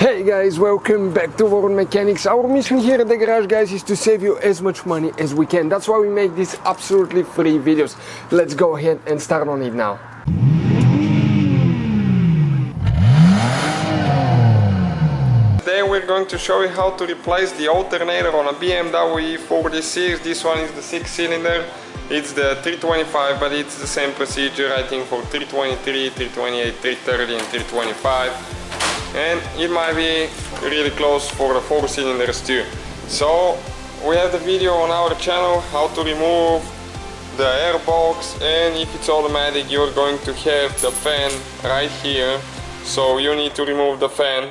Hey guys, welcome back to World Mechanics. Our mission here at the garage, guys, is to save you as much money as we can. That's why we make these absolutely free videos. Let's go ahead and start on it now. Today we're going to show you how to replace the alternator on a BMW E46. This one is the 6-cylinder. It's the 325, but it's the same procedure, I think, for 323, 328, 330 and 325. And it might be really close for the 4-cylinders too. So we have the video on our channel how to remove the air box, and if it's automatic you're going to have the fan right here. So you need to remove the fan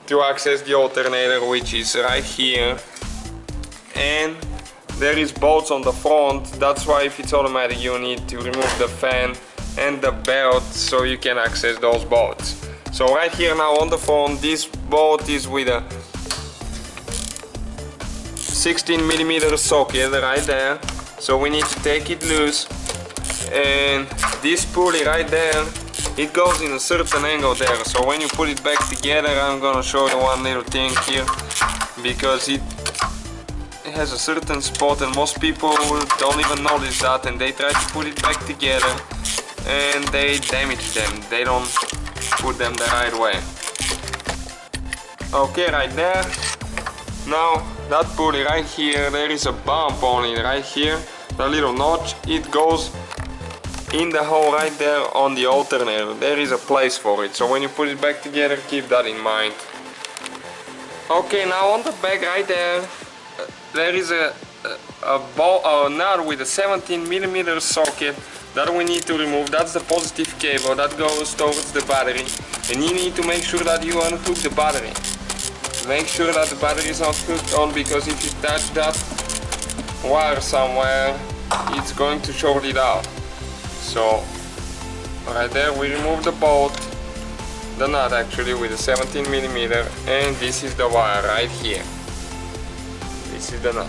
to access the alternator, which is right here. And there is bolts on the front, that's why if it's automatic you need to remove the fan and the belt so you can access those bolts. So right here now on the phone, this bolt is with a 16mm socket right there. So we need to take it loose, and this pulley right there, it goes in a certain angle there. So when you put it back together, I'm gonna show you one little thing here, because it has a certain spot and most people don't even notice that, and they try to put it back together and they damage them. They don't put them the right way. Okay, right there. Now that pulley right here, there is a bump on it right here, the little notch. It goes in the hole right there on the alternator. There is a place for it, so when you put it back together, keep that in mind. Okay, now on the back right there, there is a nut with a 17mm socket that we need to remove. That's the positive cable that goes towards the battery, and you need to make sure that you unhook the battery. Make sure that the battery is not hooked on, because if you touch that wire somewhere, it's going to short it out. So right there we remove the bolt, the nut actually, with a 17mm, and this is the wire right here. This is the nut.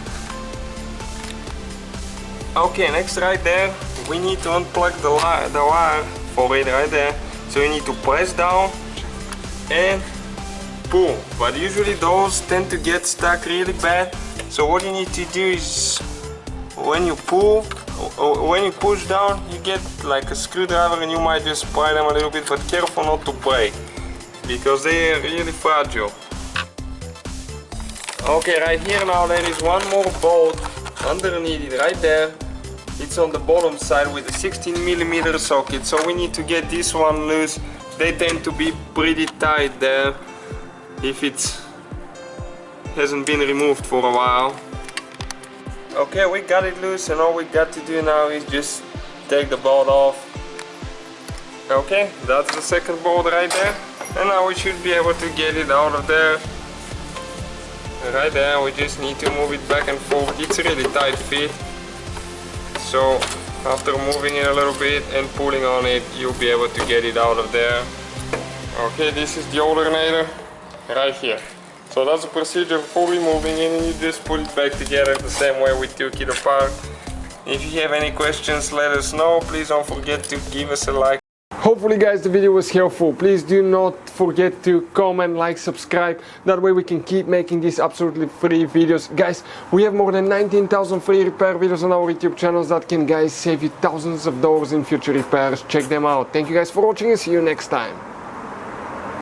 Okay, next right there, we need to unplug the wire for it right there. So you need to press down and pull, but usually those tend to get stuck really bad. So what you need to do is, when you pull, or when you push down, you get like a screwdriver and you might just pry them a little bit, but careful not to break, because they are really fragile. Okay, right here now there is one more bolt underneath it right there. It's on the bottom side with a 16mm socket, so we need to get this one loose. They tend to be pretty tight there if it hasn't been removed for a while. Okay, we got it loose, and all we got to do now is just take the bolt off. Okay, that's the second bolt right there, and now we should be able to get it out of there. Right there, we just need to move it back and forth. It's a really tight fit, so after moving it a little bit and pulling on it, you'll be able to get it out of there. Okay, this is the alternator right here. So that's the procedure for removing it, and you just put it back together the same way we took it apart. If you have any questions, let us know. Please don't forget to give us a like. Hopefully guys the video was helpful. Please do not forget to comment, like, subscribe. That way we can keep making these absolutely free videos. Guys, we have more than 19,000 free repair videos on our YouTube channels that can, guys, save you thousands of dollars in future repairs. Check them out. Thank you guys for watching, and see you next time.